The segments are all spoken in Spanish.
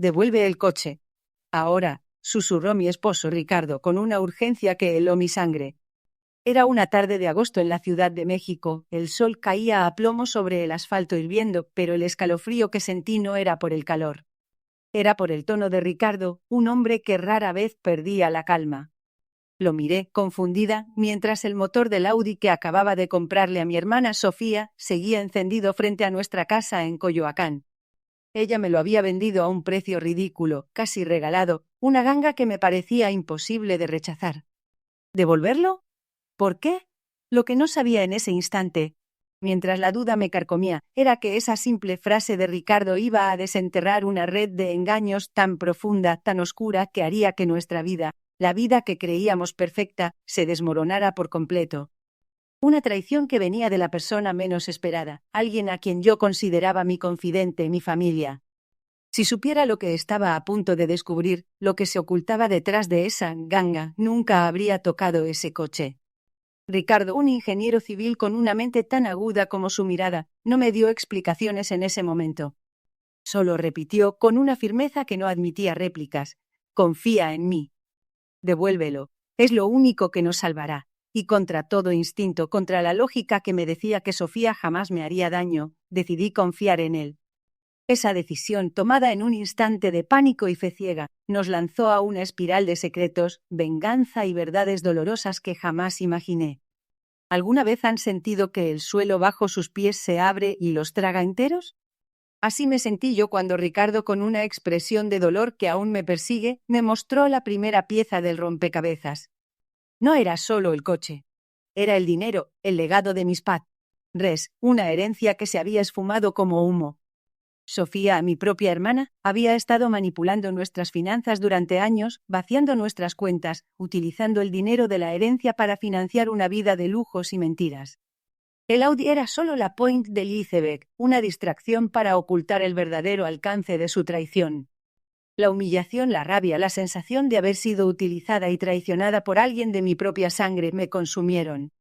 Devuelve el coche. Ahora, susurró mi esposo Ricardo con una urgencia que heló mi sangre. Era una tarde de agosto en la Ciudad de México, el sol caía a plomo sobre el asfalto hirviendo, pero el escalofrío que sentí no era por el calor. Era por el tono de Ricardo, un hombre que rara vez perdía la calma. Lo miré, confundida, mientras el motor del Audi que acababa de comprarle a mi hermana Sofía seguía encendido frente a nuestra casa en Coyoacán. Ella me lo había vendido a un precio ridículo, casi regalado, una ganga que me parecía imposible de rechazar. ¿Devolverlo? ¿Por qué? Lo que no sabía en ese instante, mientras la duda me carcomía, era que esa simple frase de Ricardo iba a desenterrar una red de engaños tan profunda, tan oscura, que haría que nuestra vida, la vida que creíamos perfecta, se desmoronara por completo. Una traición que venía de la persona menos esperada, alguien a quien yo consideraba mi confidente, mi familia. Si supiera lo que estaba a punto de descubrir, lo que se ocultaba detrás de esa ganga, nunca habría tocado ese coche. Ricardo, un ingeniero civil con una mente tan aguda como su mirada, no me dio explicaciones en ese momento. Solo repitió, con una firmeza que no admitía réplicas: «Confía en mí. Devuélvelo. Es lo único que nos salvará». Y contra todo instinto, contra la lógica que me decía que Sofía jamás me haría daño, decidí confiar en él. Esa decisión, tomada en un instante de pánico y fe ciega, nos lanzó a una espiral de secretos, venganza y verdades dolorosas que jamás imaginé. ¿Alguna vez han sentido que el suelo bajo sus pies se abre y los traga enteros? Así me sentí yo cuando Ricardo, con una expresión de dolor que aún me persigue, me mostró la primera pieza del rompecabezas. No era solo el coche. Era el dinero, el legado de mis padres, una herencia que se había esfumado como humo. Sofía, mi propia hermana, había estado manipulando nuestras finanzas durante años, vaciando nuestras cuentas, utilizando el dinero de la herencia para financiar una vida de lujos y mentiras. El Audi era solo la punta del iceberg, una distracción para ocultar el verdadero alcance de su traición. La humillación, la rabia, la sensación de haber sido utilizada y traicionada por alguien de mi propia sangre me consumieron.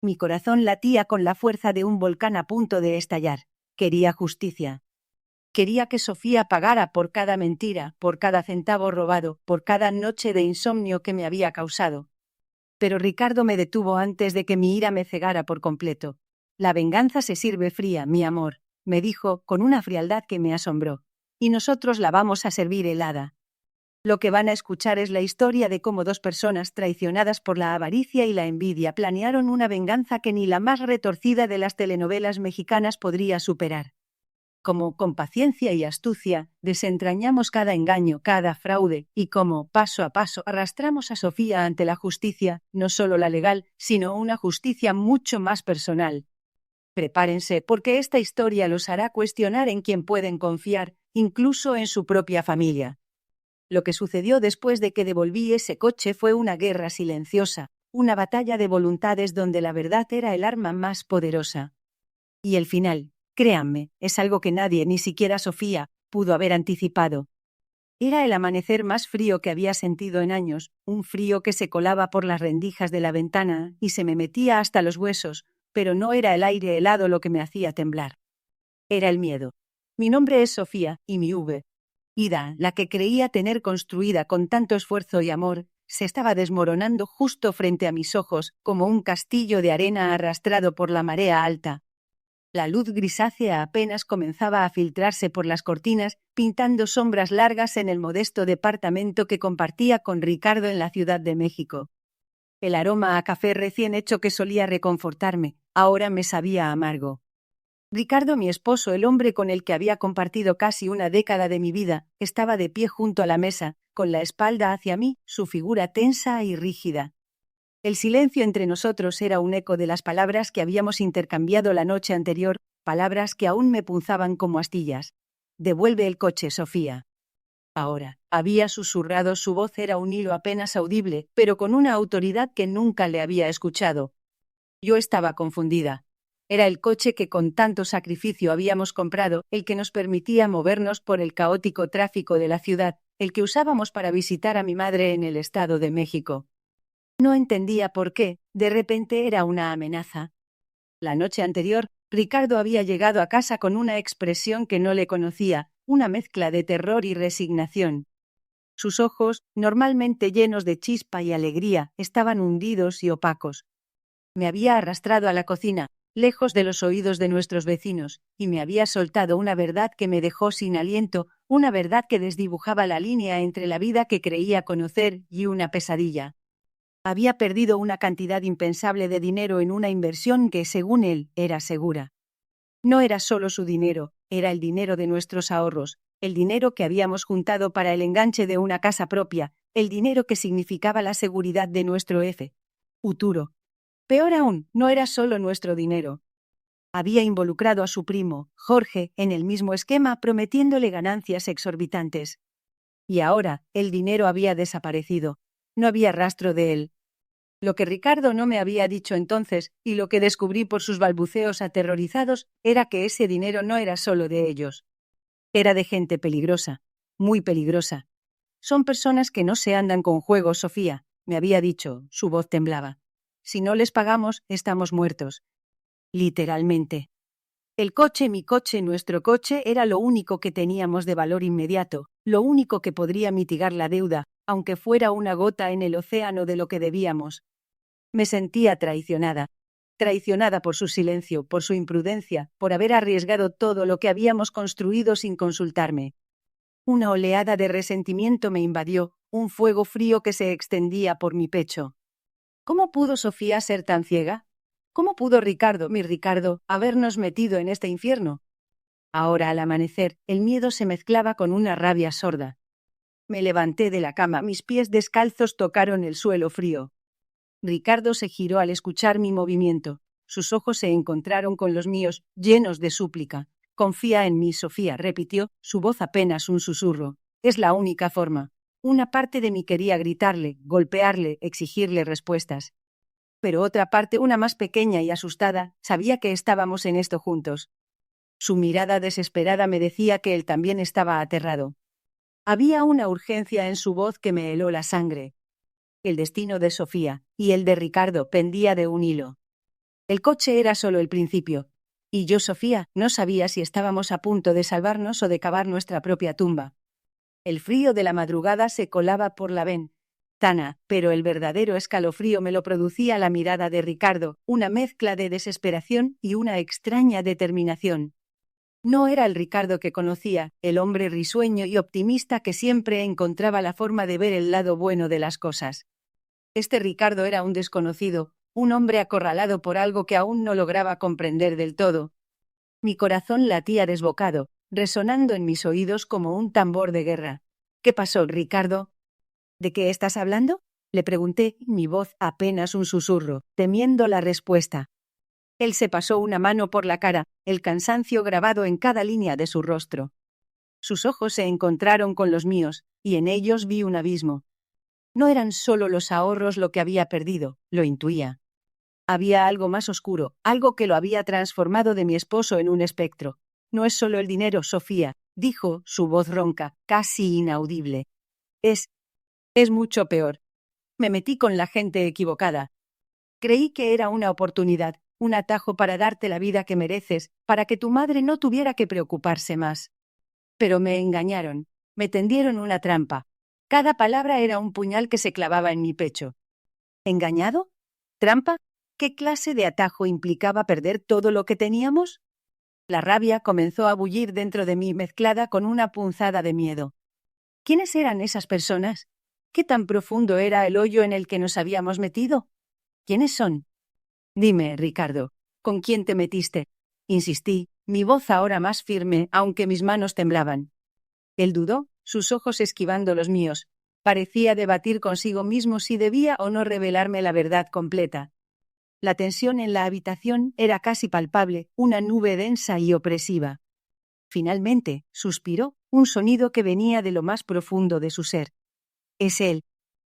Mi corazón latía con la fuerza de un volcán a punto de estallar. Quería justicia. Quería que Sofía pagara por cada mentira, por cada centavo robado, por cada noche de insomnio que me había causado. Pero Ricardo me detuvo antes de que mi ira me cegara por completo. «La venganza se sirve fría, mi amor», me dijo con una frialdad que me asombró. «Y nosotros la vamos a servir helada». Lo que van a escuchar es la historia de cómo dos personas traicionadas por la avaricia y la envidia planearon una venganza que ni la más retorcida de las telenovelas mexicanas podría superar. Cómo, con paciencia y astucia, desentrañamos cada engaño, cada fraude, y cómo, paso a paso, arrastramos a Sofía ante la justicia, no solo la legal, sino una justicia mucho más personal. Prepárense, porque esta historia los hará cuestionar en quién pueden confiar, incluso en su propia familia. Lo que sucedió después de que devolví ese coche fue una guerra silenciosa, una batalla de voluntades donde la verdad era el arma más poderosa. Y el final, créanme, es algo que nadie, ni siquiera Sofía, pudo haber anticipado. Era el amanecer más frío que había sentido en años, un frío que se colaba por las rendijas de la ventana y se me metía hasta los huesos, pero no era el aire helado lo que me hacía temblar. Era el miedo. Mi nombre es Sofía, y mi vida, la que creía tener construida con tanto esfuerzo y amor, se estaba desmoronando justo frente a mis ojos, como un castillo de arena arrastrado por la marea alta. La luz grisácea apenas comenzaba a filtrarse por las cortinas, pintando sombras largas en el modesto departamento que compartía con Ricardo en la Ciudad de México. El aroma a café recién hecho que solía reconfortarme, ahora me sabía amargo. Ricardo, mi esposo, el hombre con el que había compartido casi una década de mi vida, estaba de pie junto a la mesa, con la espalda hacia mí, su figura tensa y rígida. El silencio entre nosotros era un eco de las palabras que habíamos intercambiado la noche anterior, palabras que aún me punzaban como astillas. «Devuelve el coche, Sofía». Ahora, había susurrado, su voz era un hilo apenas audible, pero con una autoridad que nunca le había escuchado. Yo estaba confundida. Era el coche que con tanto sacrificio habíamos comprado, el que nos permitía movernos por el caótico tráfico de la ciudad, el que usábamos para visitar a mi madre en el Estado de México. No entendía por qué, de repente era una amenaza. La noche anterior, Ricardo había llegado a casa con una expresión que no le conocía, una mezcla de terror y resignación. Sus ojos, normalmente llenos de chispa y alegría, estaban hundidos y opacos. Me había arrastrado a la cocina, lejos de los oídos de nuestros vecinos, y me había soltado una verdad que me dejó sin aliento, una verdad que desdibujaba la línea entre la vida que creía conocer y una pesadilla. Había perdido una cantidad impensable de dinero en una inversión que, según él, era segura. No era solo su dinero, era el dinero de nuestros ahorros, el dinero que habíamos juntado para el enganche de una casa propia, el dinero que significaba la seguridad de nuestro futuro. Peor aún, no era solo nuestro dinero. Había involucrado a su primo, Jorge, en el mismo esquema, prometiéndole ganancias exorbitantes. Y ahora, el dinero había desaparecido. No había rastro de él. Lo que Ricardo no me había dicho entonces, y lo que descubrí por sus balbuceos aterrorizados, era que ese dinero no era solo de ellos. Era de gente peligrosa, muy peligrosa. Son personas que no se andan con juegos, Sofía, me había dicho, su voz temblaba. Si no les pagamos, estamos muertos. Literalmente. El coche, mi coche, nuestro coche, era lo único que teníamos de valor inmediato, lo único que podría mitigar la deuda, aunque fuera una gota en el océano de lo que debíamos. Me sentía traicionada. Traicionada por su silencio, por su imprudencia, por haber arriesgado todo lo que habíamos construido sin consultarme. Una oleada de resentimiento me invadió, un fuego frío que se extendía por mi pecho. ¿Cómo pudo Sofía ser tan ciega? ¿Cómo pudo Ricardo, mi Ricardo, habernos metido en este infierno? Ahora, al amanecer, el miedo se mezclaba con una rabia sorda. Me levanté de la cama, mis pies descalzos tocaron el suelo frío. Ricardo se giró al escuchar mi movimiento. Sus ojos se encontraron con los míos, llenos de súplica. Confía en mí, Sofía, repitió, su voz apenas un susurro. Es la única forma. Una parte de mí quería gritarle, golpearle, exigirle respuestas. Pero otra parte, una más pequeña y asustada, sabía que estábamos en esto juntos. Su mirada desesperada me decía que él también estaba aterrado. Había una urgencia en su voz que me heló la sangre. El destino de Sofía y el de Ricardo pendía de un hilo. El coche era solo el principio. Y yo, Sofía, no sabía si estábamos a punto de salvarnos o de cavar nuestra propia tumba. El frío de la madrugada se colaba por la ventana, pero el verdadero escalofrío me lo producía la mirada de Ricardo, una mezcla de desesperación y una extraña determinación. No era el Ricardo que conocía, el hombre risueño y optimista que siempre encontraba la forma de ver el lado bueno de las cosas. Este Ricardo era un desconocido, un hombre acorralado por algo que aún no lograba comprender del todo. Mi corazón latía desbocado, resonando en mis oídos como un tambor de guerra. ¿Qué pasó, Ricardo? ¿De qué estás hablando? Le pregunté, mi voz apenas un susurro, temiendo la respuesta. Él se pasó una mano por la cara, el cansancio grabado en cada línea de su rostro. Sus ojos se encontraron con los míos, y en ellos vi un abismo. No eran solo los ahorros lo que había perdido, lo intuía. Había algo más oscuro, algo que lo había transformado de mi esposo en un espectro. No es solo el dinero, Sofía, dijo, su voz ronca, casi inaudible. Es mucho peor. Me metí con la gente equivocada. Creí que era una oportunidad, un atajo para darte la vida que mereces, para que tu madre no tuviera que preocuparse más. Pero me engañaron, me tendieron una trampa. Cada palabra era un puñal que se clavaba en mi pecho. ¿Engañado? ¿Trampa? ¿Qué clase de atajo implicaba perder todo lo que teníamos? La rabia comenzó a bullir dentro de mí mezclada con una punzada de miedo. ¿Quiénes eran esas personas? ¿Qué tan profundo era el hoyo en el que nos habíamos metido? ¿Quiénes son? Dime, Ricardo, ¿con quién te metiste? Insistí, mi voz ahora más firme, aunque mis manos temblaban. Él dudó, sus ojos esquivando los míos. Parecía debatir consigo mismo si debía o no revelarme la verdad completa. La tensión en la habitación era casi palpable, una nube densa y opresiva. Finalmente, suspiró, un sonido que venía de lo más profundo de su ser. Es él,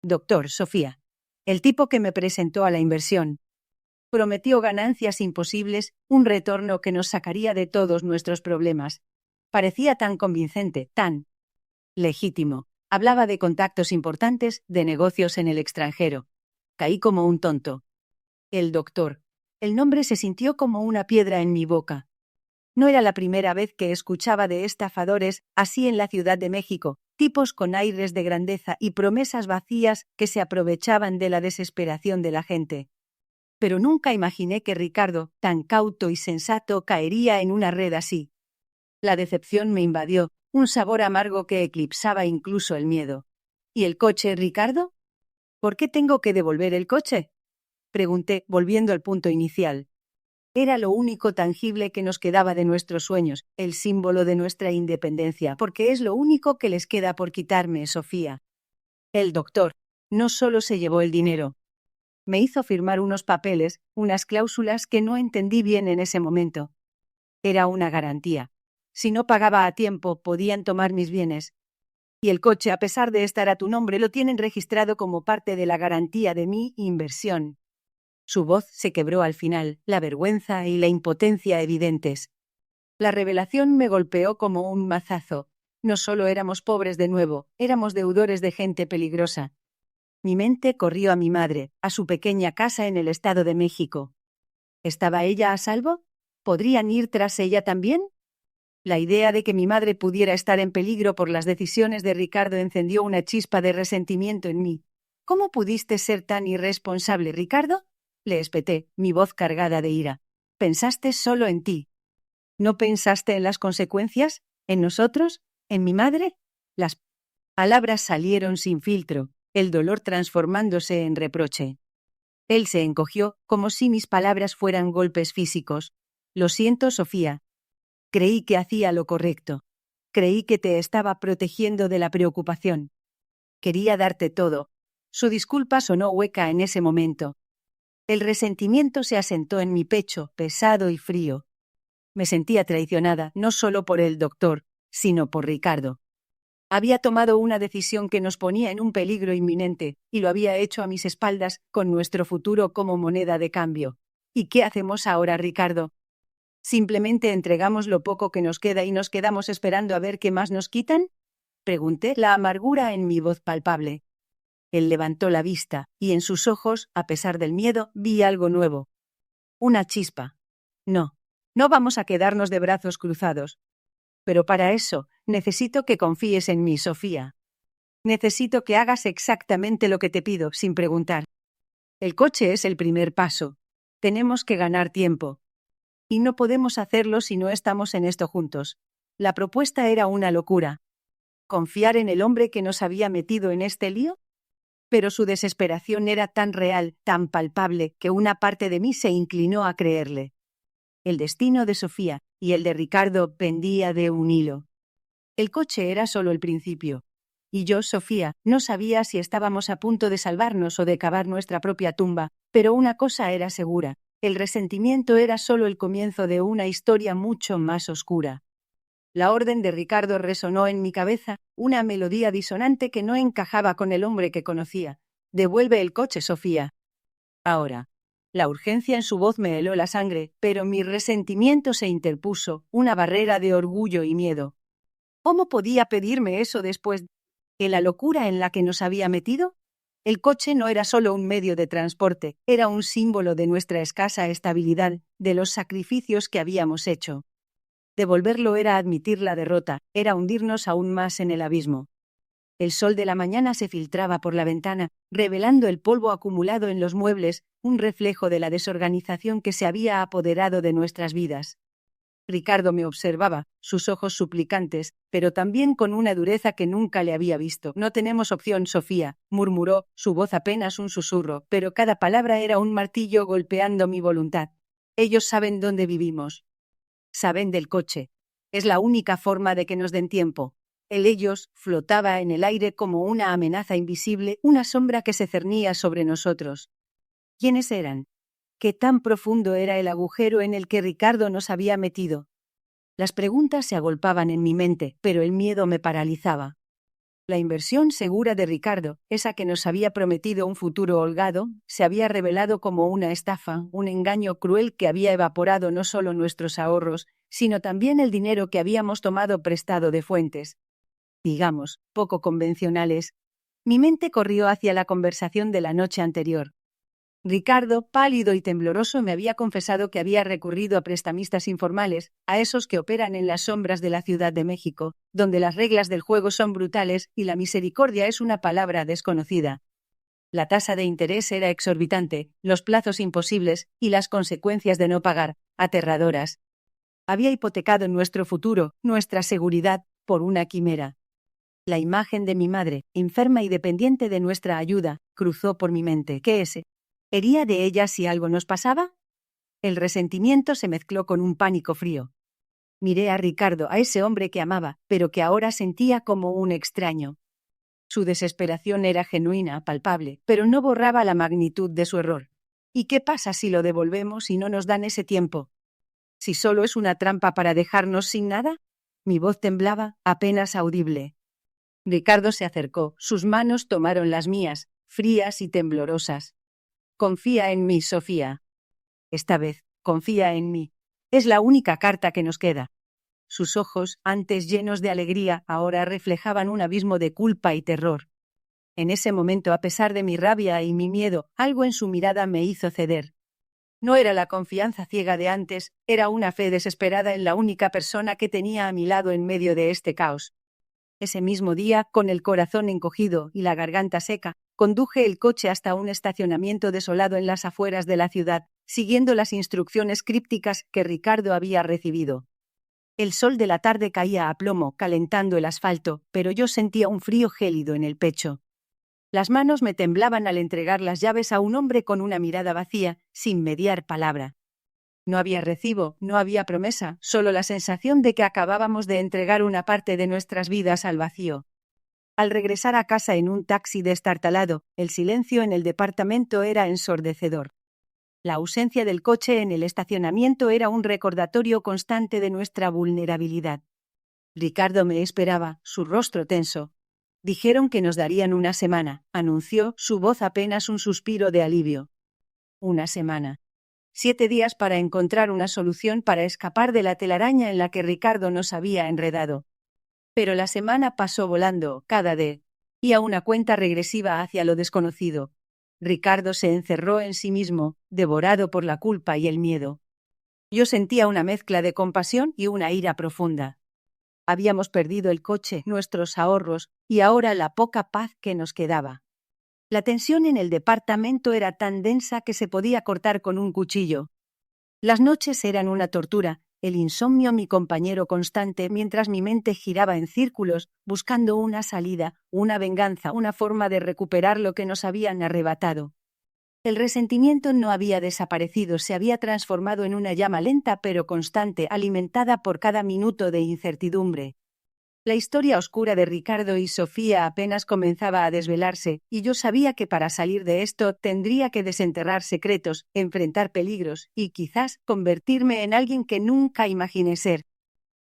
doctor Sofía, el tipo que me presentó a la inversión. Prometió ganancias imposibles, un retorno que nos sacaría de todos nuestros problemas. Parecía tan convincente, tan legítimo. Hablaba de contactos importantes, de negocios en el extranjero. Caí como un tonto. El doctor. El nombre se sintió como una piedra en mi boca. No era la primera vez que escuchaba de estafadores así en la Ciudad de México, tipos con aires de grandeza y promesas vacías que se aprovechaban de la desesperación de la gente. Pero nunca imaginé que Ricardo, tan cauto y sensato, caería en una red así. La decepción me invadió, un sabor amargo que eclipsaba incluso el miedo. ¿Y el coche, Ricardo? ¿Por qué tengo que devolver el coche?, pregunté, volviendo al punto inicial. Era lo único tangible que nos quedaba de nuestros sueños, el símbolo de nuestra independencia, porque es lo único que les queda por quitarme, Sofía. El doctor no solo se llevó el dinero. Me hizo firmar unos papeles, unas cláusulas que no entendí bien en ese momento. Era una garantía. Si no pagaba a tiempo, podían tomar mis bienes. Y el coche, a pesar de estar a tu nombre, lo tienen registrado como parte de la garantía de mi inversión. Su voz se quebró al final, la vergüenza y la impotencia evidentes. La revelación me golpeó como un mazazo. No solo éramos pobres de nuevo, éramos deudores de gente peligrosa. Mi mente corrió a mi madre, a su pequeña casa en el Estado de México. ¿Estaba ella a salvo? ¿Podrían ir tras ella también? La idea de que mi madre pudiera estar en peligro por las decisiones de Ricardo encendió una chispa de resentimiento en mí. ¿Cómo pudiste ser tan irresponsable, Ricardo?, le espeté, mi voz cargada de ira. Pensaste solo en ti. ¿No pensaste en las consecuencias? ¿En nosotros? ¿En mi madre? Las palabras salieron sin filtro, el dolor transformándose en reproche. Él se encogió, como si mis palabras fueran golpes físicos. Lo siento, Sofía. Creí que hacía lo correcto. Creí que te estaba protegiendo de la preocupación. Quería darte todo. Su disculpa sonó hueca en ese momento. El resentimiento se asentó en mi pecho, pesado y frío. Me sentía traicionada, no solo por el doctor, sino por Ricardo. Había tomado una decisión que nos ponía en un peligro inminente, y lo había hecho a mis espaldas, con nuestro futuro como moneda de cambio. ¿Y qué hacemos ahora, Ricardo? ¿Simplemente entregamos lo poco que nos queda y nos quedamos esperando a ver qué más nos quitan?, pregunté, la amargura en mi voz palpable. Él levantó la vista, y en sus ojos, a pesar del miedo, vi algo nuevo. Una chispa. No vamos a quedarnos de brazos cruzados. Pero para eso, necesito que confíes en mí, Sofía. Necesito que hagas exactamente lo que te pido, sin preguntar. El coche es el primer paso. Tenemos que ganar tiempo. Y no podemos hacerlo si no estamos en esto juntos. La propuesta era una locura. ¿Confiar en el hombre que nos había metido en este lío? Pero su desesperación era tan real, tan palpable, que una parte de mí se inclinó a creerle. El destino de Sofía y el de Ricardo pendía de un hilo. El coche era solo el principio. Y yo, Sofía, no sabía si estábamos a punto de salvarnos o de cavar nuestra propia tumba, pero una cosa era segura: el resentimiento era solo el comienzo de una historia mucho más oscura. La orden de Ricardo resonó en mi cabeza, una melodía disonante que no encajaba con el hombre que conocía. «Devuelve el coche, Sofía». Ahora. La urgencia en su voz me heló la sangre, pero mi resentimiento se interpuso, una barrera de orgullo y miedo. ¿Cómo podía pedirme eso después de la locura en la que nos había metido? El coche no era solo un medio de transporte, era un símbolo de nuestra escasa estabilidad, de los sacrificios que habíamos hecho. Devolverlo era admitir la derrota, era hundirnos aún más en el abismo. El sol de la mañana se filtraba por la ventana, revelando el polvo acumulado en los muebles, un reflejo de la desorganización que se había apoderado de nuestras vidas. Ricardo me observaba, sus ojos suplicantes, pero también con una dureza que nunca le había visto. «No tenemos opción, Sofía», murmuró, su voz apenas un susurro, pero cada palabra era un martillo golpeando mi voluntad. «Ellos saben dónde vivimos. Saben del coche. Es la única forma de que nos den tiempo». El ellos flotaba en el aire como una amenaza invisible, una sombra que se cernía sobre nosotros. ¿Quiénes eran? ¿Qué tan profundo era el agujero en el que Ricardo nos había metido? Las preguntas se agolpaban en mi mente, pero el miedo me paralizaba. La inversión segura de Ricardo, esa que nos había prometido un futuro holgado, se había revelado como una estafa, un engaño cruel que había evaporado no solo nuestros ahorros, sino también el dinero que habíamos tomado prestado de fuentes, digamos, poco convencionales. Mi mente corrió hacia la conversación de la noche anterior. Ricardo, pálido y tembloroso, me había confesado que había recurrido a prestamistas informales, a esos que operan en las sombras de la Ciudad de México, donde las reglas del juego son brutales y la misericordia es una palabra desconocida. La tasa de interés era exorbitante, los plazos imposibles y las consecuencias de no pagar, aterradoras. Había hipotecado nuestro futuro, nuestra seguridad, por una quimera. La imagen de mi madre, enferma y dependiente de nuestra ayuda, cruzó por mi mente. ¿Qué es? ¿Sería de ella si algo nos pasaba? El resentimiento se mezcló con un pánico frío. Miré a Ricardo, a ese hombre que amaba, pero que ahora sentía como un extraño. Su desesperación era genuina, palpable, pero no borraba la magnitud de su error. ¿Y qué pasa si lo devolvemos y no nos dan ese tiempo? ¿Si solo es una trampa para dejarnos sin nada? Mi voz temblaba, apenas audible. Ricardo se acercó, sus manos tomaron las mías, frías y temblorosas. Confía en mí, Sofía. Esta vez, confía en mí. Es la única carta que nos queda. Sus ojos, antes llenos de alegría, ahora reflejaban un abismo de culpa y terror. En ese momento, a pesar de mi rabia y mi miedo, algo en su mirada me hizo ceder. No era la confianza ciega de antes, era una fe desesperada en la única persona que tenía a mi lado en medio de este caos. Ese mismo día, con el corazón encogido y la garganta seca, conduje el coche hasta un estacionamiento desolado en las afueras de la ciudad, siguiendo las instrucciones crípticas que Ricardo había recibido. El sol de la tarde caía a plomo, calentando el asfalto, pero yo sentía un frío gélido en el pecho. Las manos me temblaban al entregar las llaves a un hombre con una mirada vacía, sin mediar palabra. No había recibo, no había promesa, solo la sensación de que acabábamos de entregar una parte de nuestras vidas al vacío. Al regresar a casa en un taxi destartalado, el silencio en el departamento era ensordecedor. La ausencia del coche en el estacionamiento era un recordatorio constante de nuestra vulnerabilidad. Ricardo me esperaba, su rostro tenso. Dijeron que nos darían una semana, anunció, su voz apenas un suspiro de alivio. Una semana. 7 días para encontrar una solución para escapar de la telaraña en la que Ricardo nos había enredado. Pero la semana pasó volando, cada día, y a una cuenta regresiva hacia lo desconocido. Ricardo se encerró en sí mismo, devorado por la culpa y el miedo. Yo sentía una mezcla de compasión y una ira profunda. Habíamos perdido el coche, nuestros ahorros, y ahora la poca paz que nos quedaba. La tensión en el departamento era tan densa que se podía cortar con un cuchillo. Las noches eran una tortura, el insomnio mi compañero constante mientras mi mente giraba en círculos, buscando una salida, una venganza, una forma de recuperar lo que nos habían arrebatado. El resentimiento no había desaparecido, se había transformado en una llama lenta pero constante, alimentada por cada minuto de incertidumbre. La historia oscura de Ricardo y Sofía apenas comenzaba a desvelarse, y yo sabía que para salir de esto tendría que desenterrar secretos, enfrentar peligros, y quizás convertirme en alguien que nunca imaginé ser.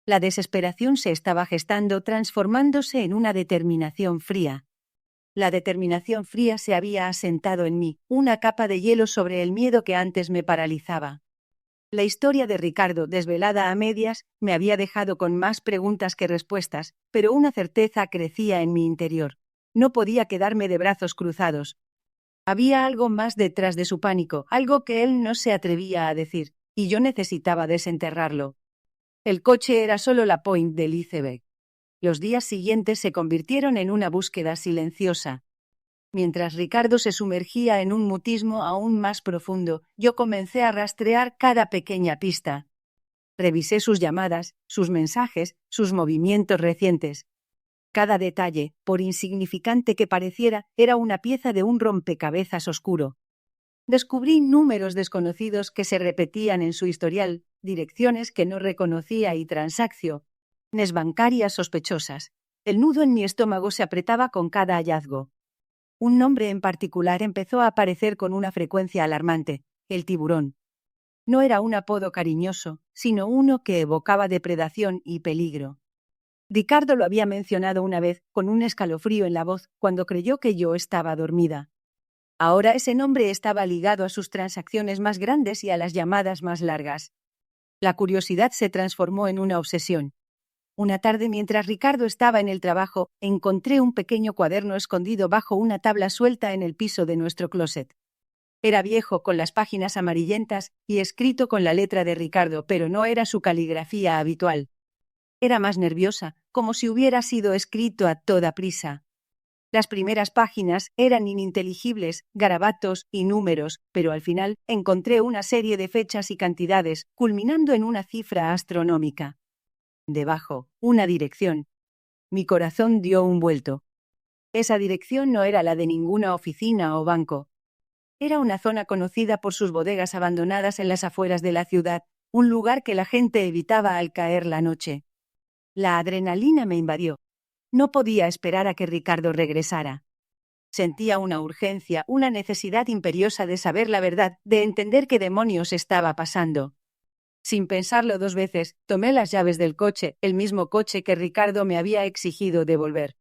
La desesperación se estaba gestando, transformándose en una determinación fría. La determinación fría se había asentado en mí, una capa de hielo sobre el miedo que antes me paralizaba. La historia de Ricardo, desvelada a medias, me había dejado con más preguntas que respuestas, pero una certeza crecía en mi interior. No podía quedarme de brazos cruzados. Había algo más detrás de su pánico, algo que él no se atrevía a decir, y yo necesitaba desenterrarlo. El coche era solo la point del iceberg. Los días siguientes se convirtieron en una búsqueda silenciosa. Mientras Ricardo se sumergía en un mutismo aún más profundo, yo comencé a rastrear cada pequeña pista. Revisé sus llamadas, sus mensajes, sus movimientos recientes. Cada detalle, por insignificante que pareciera, era una pieza de un rompecabezas oscuro. Descubrí números desconocidos que se repetían en su historial, direcciones que no reconocía y transacciones bancarias sospechosas. El nudo en mi estómago se apretaba con cada hallazgo. Un nombre en particular empezó a aparecer con una frecuencia alarmante: el tiburón. No era un apodo cariñoso, sino uno que evocaba depredación y peligro. Ricardo lo había mencionado una vez, con un escalofrío en la voz, cuando creyó que yo estaba dormida. Ahora ese nombre estaba ligado a sus transacciones más grandes y a las llamadas más largas. La curiosidad se transformó en una obsesión. Una tarde, mientras Ricardo estaba en el trabajo, encontré un pequeño cuaderno escondido bajo una tabla suelta en el piso de nuestro closet. Era viejo, con las páginas amarillentas y escrito con la letra de Ricardo, pero no era su caligrafía habitual. Era más nerviosa, como si hubiera sido escrito a toda prisa. Las primeras páginas eran ininteligibles, garabatos y números, pero al final encontré una serie de fechas y cantidades, culminando en una cifra astronómica. Debajo, una dirección. Mi corazón dio un vuelto. Esa dirección no era la de ninguna oficina o banco. Era una zona conocida por sus bodegas abandonadas en las afueras de la ciudad, un lugar que la gente evitaba al caer la noche. La adrenalina me invadió. No podía esperar a que Ricardo regresara. Sentía una urgencia, una necesidad imperiosa de saber la verdad, de entender qué demonios estaba pasando. Sin pensarlo dos veces, tomé las llaves del coche, el mismo coche que Ricardo me había exigido devolver.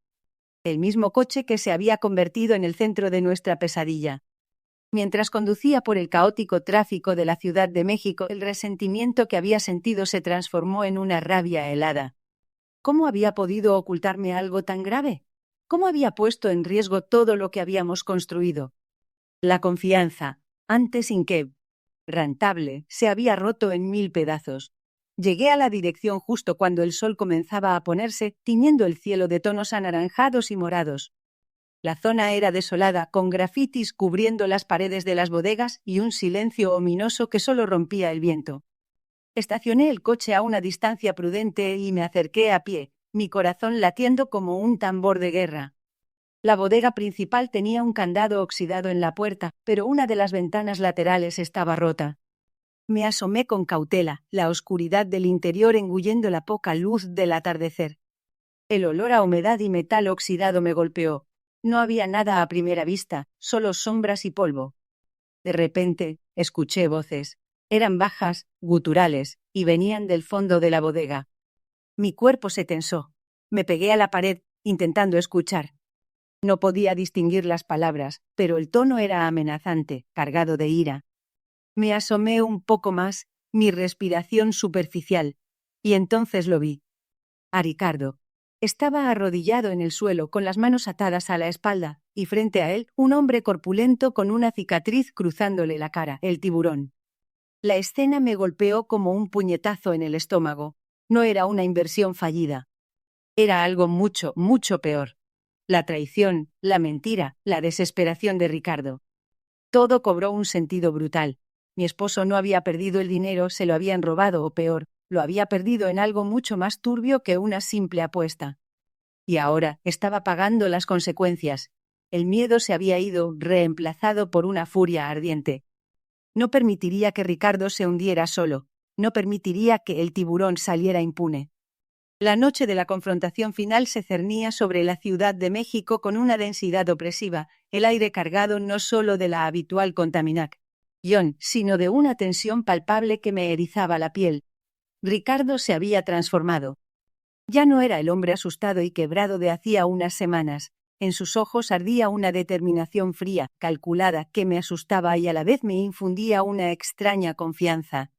El mismo coche que se había convertido en el centro de nuestra pesadilla. Mientras conducía por el caótico tráfico de la Ciudad de México, el resentimiento que había sentido se transformó en una rabia helada. ¿Cómo había podido ocultarme algo tan grave? ¿Cómo había puesto en riesgo todo lo que habíamos construido? La confianza, antes rentable, se había roto en 1000 pedazos. Llegué a la dirección justo cuando el sol comenzaba a ponerse, tiñendo el cielo de tonos anaranjados y morados. La zona era desolada, con grafitis cubriendo las paredes de las bodegas y un silencio ominoso que solo rompía el viento. Estacioné el coche a una distancia prudente y me acerqué a pie, mi corazón latiendo como un tambor de guerra. La bodega principal tenía un candado oxidado en la puerta, pero una de las ventanas laterales estaba rota. Me asomé con cautela, la oscuridad del interior engullendo la poca luz del atardecer. El olor a humedad y metal oxidado me golpeó. No había nada a primera vista, solo sombras y polvo. De repente, escuché voces. Eran bajas, guturales, y venían del fondo de la bodega. Mi cuerpo se tensó. Me pegué a la pared, intentando escuchar. No podía distinguir las palabras, pero el tono era amenazante, cargado de ira. Me asomé un poco más, mi respiración superficial, y entonces lo vi. A Ricardo. Estaba arrodillado en el suelo, con las manos atadas a la espalda, y frente a él, un hombre corpulento con una cicatriz cruzándole la cara, el tiburón. La escena me golpeó como un puñetazo en el estómago. No era una inversión fallida. Era algo mucho, mucho peor. La traición, la mentira, la desesperación de Ricardo. Todo cobró un sentido brutal. Mi esposo no había perdido el dinero, se lo habían robado o peor, lo había perdido en algo mucho más turbio que una simple apuesta. Y ahora estaba pagando las consecuencias. El miedo se había ido, reemplazado por una furia ardiente. No permitiría que Ricardo se hundiera solo. No permitiría que el tiburón saliera impune. La noche de la confrontación final se cernía sobre la Ciudad de México con una densidad opresiva, el aire cargado no solo de la habitual contaminación, sino de una tensión palpable que me erizaba la piel. Ricardo se había transformado. Ya no era el hombre asustado y quebrado de hacía unas semanas. En sus ojos ardía una determinación fría, calculada, que me asustaba y a la vez me infundía una extraña confianza.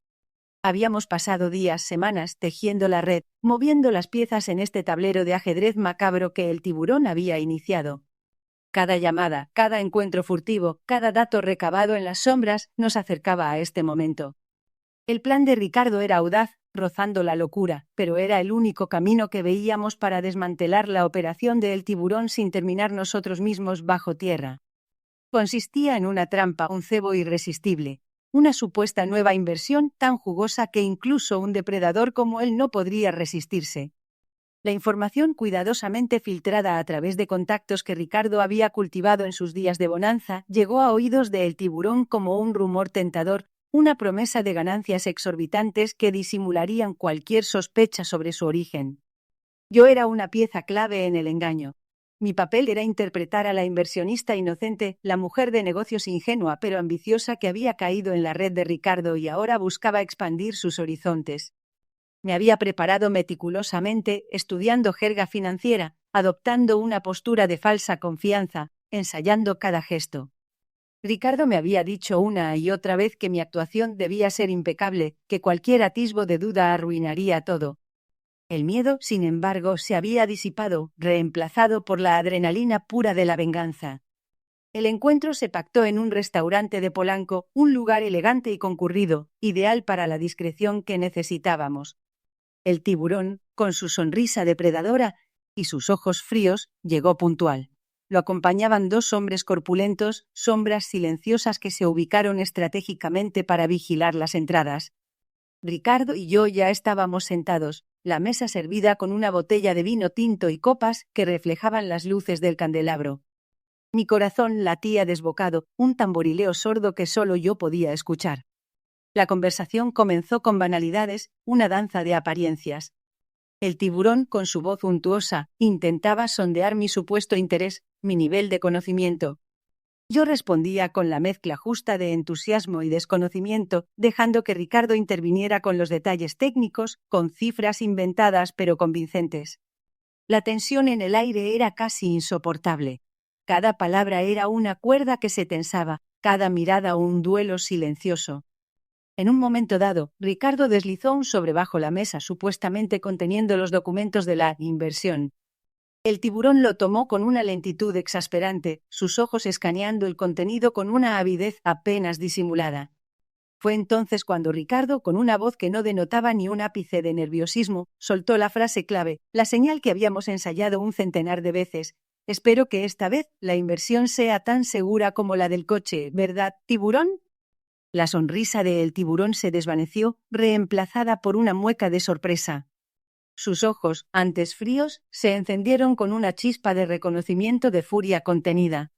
Habíamos pasado días, semanas, tejiendo la red, moviendo las piezas en este tablero de ajedrez macabro que el tiburón había iniciado. Cada llamada, cada encuentro furtivo, cada dato recabado en las sombras nos acercaba a este momento. El plan de Ricardo era audaz, rozando la locura, pero era el único camino que veíamos para desmantelar la operación del tiburón sin terminar nosotros mismos bajo tierra. Consistía en una trampa, un cebo irresistible, una supuesta nueva inversión tan jugosa que incluso un depredador como él no podría resistirse. La información cuidadosamente filtrada a través de contactos que Ricardo había cultivado en sus días de bonanza llegó a oídos del tiburón como un rumor tentador, una promesa de ganancias exorbitantes que disimularían cualquier sospecha sobre su origen. Yo era una pieza clave en el engaño. Mi papel era interpretar a la inversionista inocente, la mujer de negocios ingenua pero ambiciosa que había caído en la red de Ricardo y ahora buscaba expandir sus horizontes. Me había preparado meticulosamente, estudiando jerga financiera, adoptando una postura de falsa confianza, ensayando cada gesto. Ricardo me había dicho una y otra vez que mi actuación debía ser impecable, que cualquier atisbo de duda arruinaría todo. El miedo, sin embargo, se había disipado, reemplazado por la adrenalina pura de la venganza. El encuentro se pactó en un restaurante de Polanco, un lugar elegante y concurrido, ideal para la discreción que necesitábamos. El tiburón, con su sonrisa depredadora y sus ojos fríos, llegó puntual. Lo acompañaban dos hombres corpulentos, sombras silenciosas que se ubicaron estratégicamente para vigilar las entradas. Ricardo y yo ya estábamos sentados, la mesa servida con una botella de vino tinto y copas que reflejaban las luces del candelabro. Mi corazón latía desbocado, un tamborileo sordo que solo yo podía escuchar. La conversación comenzó con banalidades, una danza de apariencias. El tiburón, con su voz untuosa, intentaba sondear mi supuesto interés, mi nivel de conocimiento. Yo respondía con la mezcla justa de entusiasmo y desconocimiento, dejando que Ricardo interviniera con los detalles técnicos, con cifras inventadas pero convincentes. La tensión en el aire era casi insoportable. Cada palabra era una cuerda que se tensaba, cada mirada un duelo silencioso. En un momento dado, Ricardo deslizó un sobre bajo la mesa supuestamente conteniendo los documentos de la inversión. El tiburón lo tomó con una lentitud exasperante, sus ojos escaneando el contenido con una avidez apenas disimulada. Fue entonces cuando Ricardo, con una voz que no denotaba ni un ápice de nerviosismo, soltó la frase clave, la señal que habíamos ensayado un centenar de veces. Espero que esta vez la inversión sea tan segura como la del coche, ¿verdad, tiburón? La sonrisa del tiburón se desvaneció, reemplazada por una mueca de sorpresa. Sus ojos, antes fríos, se encendieron con una chispa de reconocimiento de furia contenida.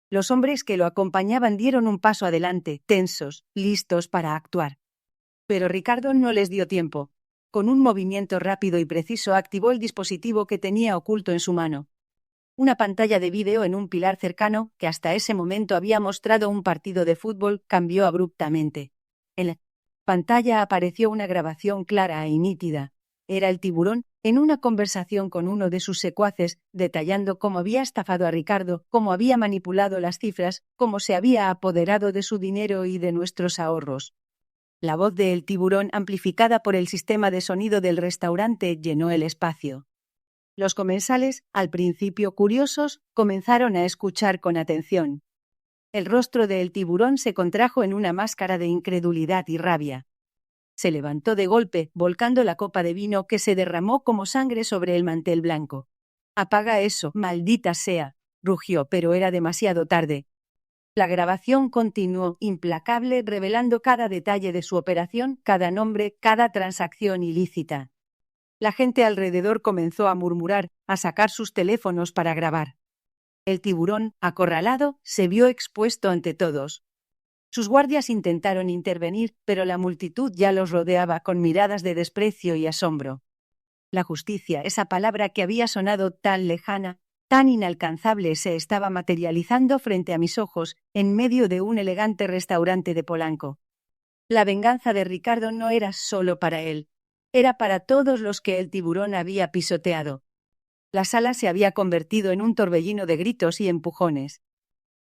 Los hombres que lo acompañaban dieron un paso adelante, tensos, listos para actuar. Pero Ricardo no les dio tiempo. Con un movimiento rápido y preciso activó el dispositivo que tenía oculto en su mano. Una pantalla de vídeo en un pilar cercano, que hasta ese momento había mostrado un partido de fútbol, cambió abruptamente. En la pantalla apareció una grabación clara y nítida. Era el tiburón, en una conversación con uno de sus secuaces, detallando cómo había estafado a Ricardo, cómo había manipulado las cifras, cómo se había apoderado de su dinero y de nuestros ahorros. La voz del tiburón, amplificada por el sistema de sonido del restaurante, llenó el espacio. Los comensales, al principio curiosos, comenzaron a escuchar con atención. El rostro del tiburón se contrajo en una máscara de incredulidad y rabia. Se levantó de golpe, volcando la copa de vino que se derramó como sangre sobre el mantel blanco. «Apaga eso, maldita sea», rugió, pero era demasiado tarde. La grabación continuó, implacable, revelando cada detalle de su operación, cada nombre, cada transacción ilícita. La gente alrededor comenzó a murmurar, a sacar sus teléfonos para grabar. El tiburón, acorralado, se vio expuesto ante todos. Sus guardias intentaron intervenir, pero la multitud ya los rodeaba con miradas de desprecio y asombro. La justicia, esa palabra que había sonado tan lejana, tan inalcanzable, se estaba materializando frente a mis ojos, en medio de un elegante restaurante de Polanco. La venganza de Ricardo no era solo para él, era para todos los que el tiburón había pisoteado. La sala se había convertido en un torbellino de gritos y empujones.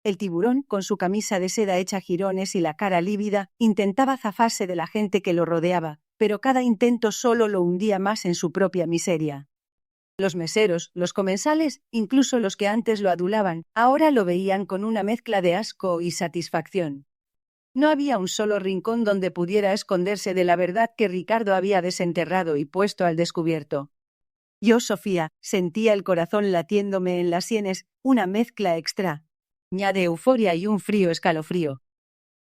El tiburón, con su camisa de seda hecha jirones y la cara lívida, intentaba zafarse de la gente que lo rodeaba, pero cada intento solo lo hundía más en su propia miseria. Los meseros, los comensales, incluso los que antes lo adulaban, ahora lo veían con una mezcla de asco y satisfacción. No había un solo rincón donde pudiera esconderse de la verdad que Ricardo había desenterrado y puesto al descubierto. Yo, Sofía, sentía el corazón latiéndome en las sienes, una mezcla extraña de euforia y un frío escalofrío.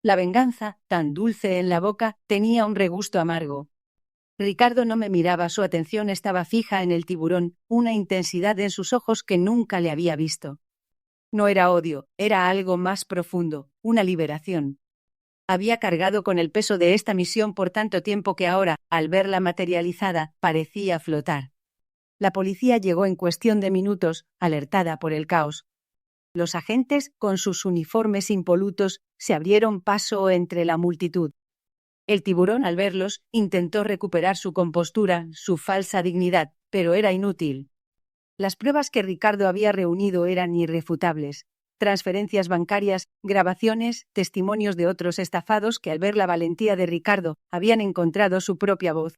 La venganza, tan dulce en la boca, tenía un regusto amargo. Ricardo no me miraba, su atención estaba fija en el tiburón, una intensidad en sus ojos que nunca le había visto. No era odio, era algo más profundo, una liberación. Había cargado con el peso de esta misión por tanto tiempo que ahora, al verla materializada, parecía flotar. La policía llegó en cuestión de minutos, alertada por el caos. Los agentes, con sus uniformes impolutos, se abrieron paso entre la multitud. El tiburón, al verlos, intentó recuperar su compostura, su falsa dignidad, pero era inútil. Las pruebas que Ricardo había reunido eran irrefutables. Transferencias bancarias, grabaciones, testimonios de otros estafados que al ver la valentía de Ricardo habían encontrado su propia voz.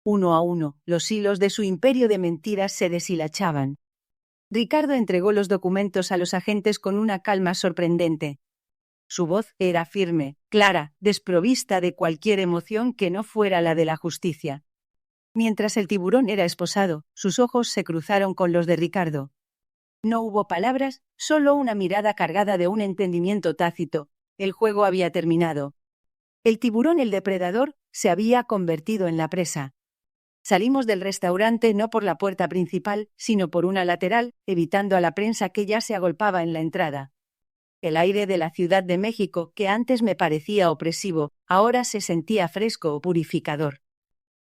Uno a uno, los hilos de su imperio de mentiras se deshilachaban. Ricardo entregó los documentos a los agentes con una calma sorprendente. Su voz era firme, clara, desprovista de cualquier emoción que no fuera la de la justicia. Mientras el tiburón era esposado, sus ojos se cruzaron con los de Ricardo. No hubo palabras, solo una mirada cargada de un entendimiento tácito. El juego había terminado. El tiburón, el depredador, se había convertido en la presa. Salimos del restaurante no por la puerta principal, sino por una lateral, evitando a la prensa que ya se agolpaba en la entrada. El aire de la Ciudad de México, que antes me parecía opresivo, ahora se sentía fresco o purificador.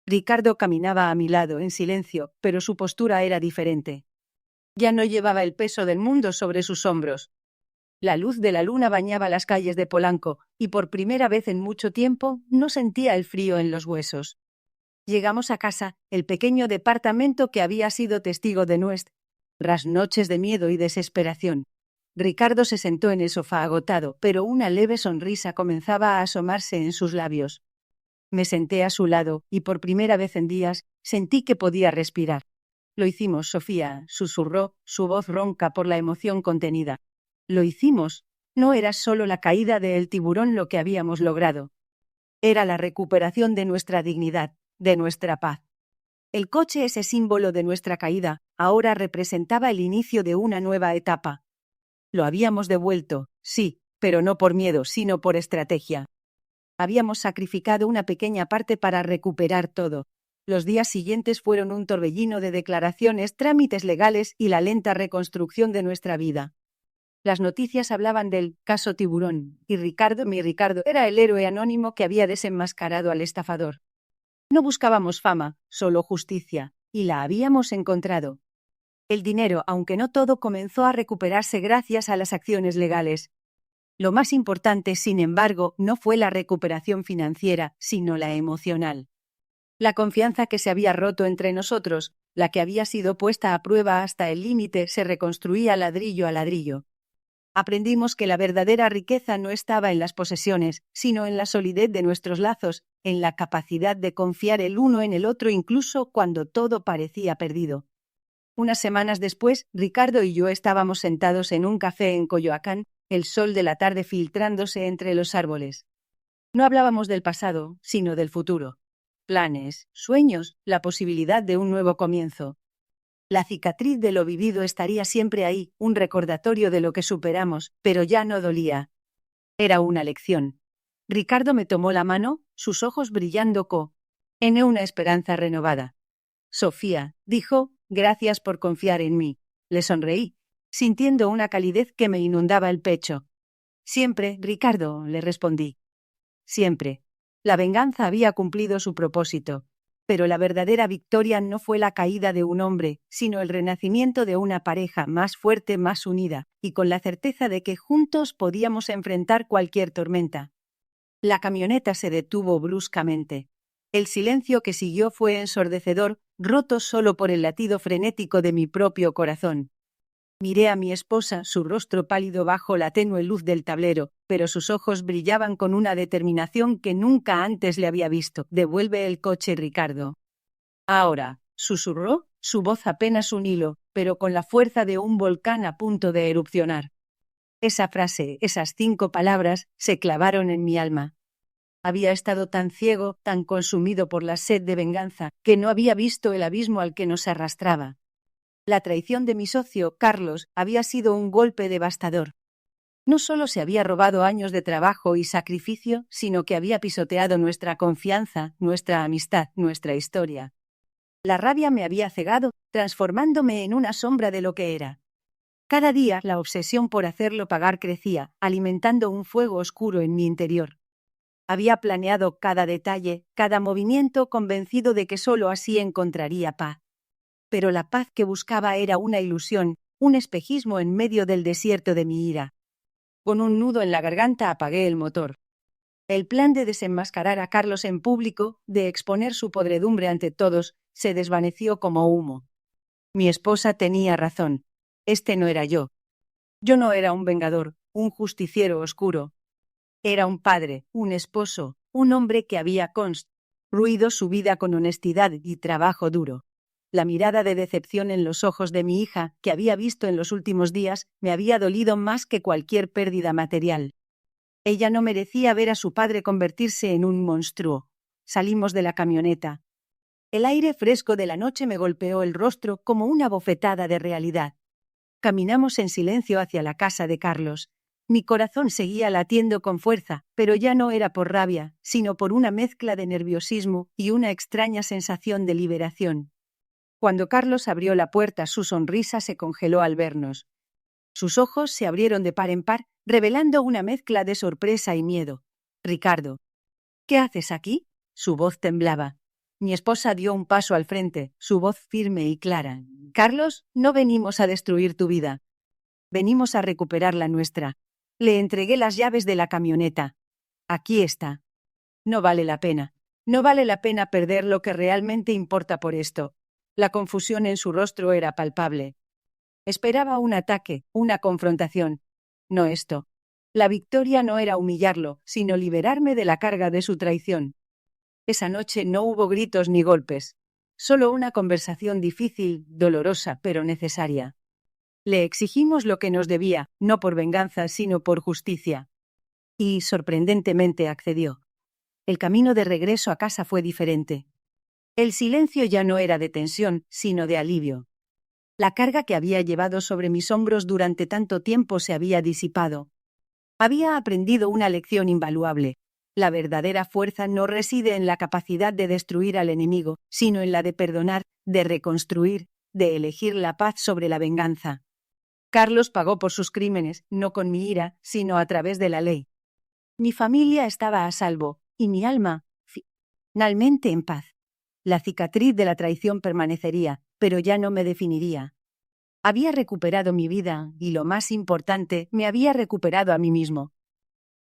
Ricardo caminaba a mi lado en silencio, pero su postura era diferente. Ya no llevaba el peso del mundo sobre sus hombros. La luz de la luna bañaba las calles de Polanco, y por primera vez en mucho tiempo no sentía el frío en los huesos. Llegamos a casa, el pequeño departamento que había sido testigo de nuestras noches de miedo y desesperación. Ricardo se sentó en el sofá agotado, pero una leve sonrisa comenzaba a asomarse en sus labios. Me senté a su lado, y por primera vez en días, sentí que podía respirar. Lo hicimos, Sofía, susurró, su voz ronca por la emoción contenida. Lo hicimos. No era solo la caída del tiburón lo que habíamos logrado. Era la recuperación de nuestra dignidad, de nuestra paz. El coche, ese símbolo de nuestra caída, ahora representaba el inicio de una nueva etapa. Lo habíamos devuelto, sí, pero no por miedo, sino por estrategia. Habíamos sacrificado una pequeña parte para recuperar todo. Los días siguientes fueron un torbellino de declaraciones, trámites legales y la lenta reconstrucción de nuestra vida. Las noticias hablaban del caso Tiburón, y mi Ricardo, era el héroe anónimo que había desenmascarado al estafador. No buscábamos fama, solo justicia, y la habíamos encontrado. El dinero, aunque no todo, comenzó a recuperarse gracias a las acciones legales. Lo más importante, sin embargo, no fue la recuperación financiera, sino la emocional. La confianza que se había roto entre nosotros, la que había sido puesta a prueba hasta el límite, se reconstruía ladrillo a ladrillo. Aprendimos que la verdadera riqueza no estaba en las posesiones, sino en la solidez de nuestros lazos, en la capacidad de confiar el uno en el otro incluso cuando todo parecía perdido. Unas semanas después, Ricardo y yo estábamos sentados en un café en Coyoacán, el sol de la tarde filtrándose entre los árboles. No hablábamos del pasado, sino del futuro. Planes, sueños, la posibilidad de un nuevo comienzo. La cicatriz de lo vivido estaría siempre ahí, un recordatorio de lo que superamos, pero ya no dolía. Era una lección. Ricardo me tomó la mano, sus ojos brillando en una esperanza renovada. Sofía, dijo, gracias por confiar en mí. Le sonreí, sintiendo una calidez que me inundaba el pecho. Siempre, Ricardo, le respondí. Siempre. La venganza había cumplido su propósito. Pero la verdadera victoria no fue la caída de un hombre, sino el renacimiento de una pareja más fuerte, más unida, y con la certeza de que juntos podíamos enfrentar cualquier tormenta. La camioneta se detuvo bruscamente. El silencio que siguió fue ensordecedor, roto solo por el latido frenético de mi propio corazón. Miré a mi esposa, su rostro pálido bajo la tenue luz del tablero, pero sus ojos brillaban con una determinación que nunca antes le había visto. Devuelve el coche, Ricardo. Ahora, susurró, su voz apenas un hilo, pero con la fuerza de un volcán a punto de erupcionar. Esa frase, esas 5 palabras, se clavaron en mi alma. Había estado tan ciego, tan consumido por la sed de venganza, que no había visto el abismo al que nos arrastraba. La traición de mi socio, Carlos, había sido un golpe devastador. No solo se había robado años de trabajo y sacrificio, sino que había pisoteado nuestra confianza, nuestra amistad, nuestra historia. La rabia me había cegado, transformándome en una sombra de lo que era. Cada día la obsesión por hacerlo pagar crecía, alimentando un fuego oscuro en mi interior. Había planeado cada detalle, cada movimiento, convencido de que solo así encontraría paz. Pero la paz que buscaba era una ilusión, un espejismo en medio del desierto de mi ira. Con un nudo en la garganta apagué el motor. El plan de desenmascarar a Carlos en público, de exponer su podredumbre ante todos, se desvaneció como humo. Mi esposa tenía razón. Este no era yo. Yo no era un vengador, un justiciero oscuro. Era un padre, un esposo, un hombre que había construido su vida con honestidad y trabajo duro. La mirada de decepción en los ojos de mi hija, que había visto en los últimos días, me había dolido más que cualquier pérdida material. Ella no merecía ver a su padre convertirse en un monstruo. Salimos de la camioneta. El aire fresco de la noche me golpeó el rostro como una bofetada de realidad. Caminamos en silencio hacia la casa de Carlos. Mi corazón seguía latiendo con fuerza, pero ya no era por rabia, sino por una mezcla de nerviosismo y una extraña sensación de liberación. Cuando Carlos abrió la puerta, su sonrisa se congeló al vernos. Sus ojos se abrieron de par en par, revelando una mezcla de sorpresa y miedo. «Ricardo, ¿qué haces aquí?». Su voz temblaba. Mi esposa dio un paso al frente, su voz firme y clara. «Carlos, no venimos a destruir tu vida. Venimos a recuperar la nuestra». Le entregué las llaves de la camioneta. «Aquí está. No vale la pena. No vale la pena perder lo que realmente importa por esto». La confusión en su rostro era palpable. Esperaba un ataque, una confrontación. No esto. La victoria no era humillarlo, sino liberarme de la carga de su traición. Esa noche no hubo gritos ni golpes. Solo una conversación difícil, dolorosa, pero necesaria. Le exigimos lo que nos debía, no por venganza, sino por justicia. Y, sorprendentemente, accedió. El camino de regreso a casa fue diferente. El silencio ya no era de tensión, sino de alivio. La carga que había llevado sobre mis hombros durante tanto tiempo se había disipado. Había aprendido una lección invaluable. La verdadera fuerza no reside en la capacidad de destruir al enemigo, sino en la de perdonar, de reconstruir, de elegir la paz sobre la venganza. Carlos pagó por sus crímenes, no con mi ira, sino a través de la ley. Mi familia estaba a salvo, y mi alma, finalmente en paz. La cicatriz de la traición permanecería, pero ya no me definiría. Había recuperado mi vida y, lo más importante, me había recuperado a mí mismo.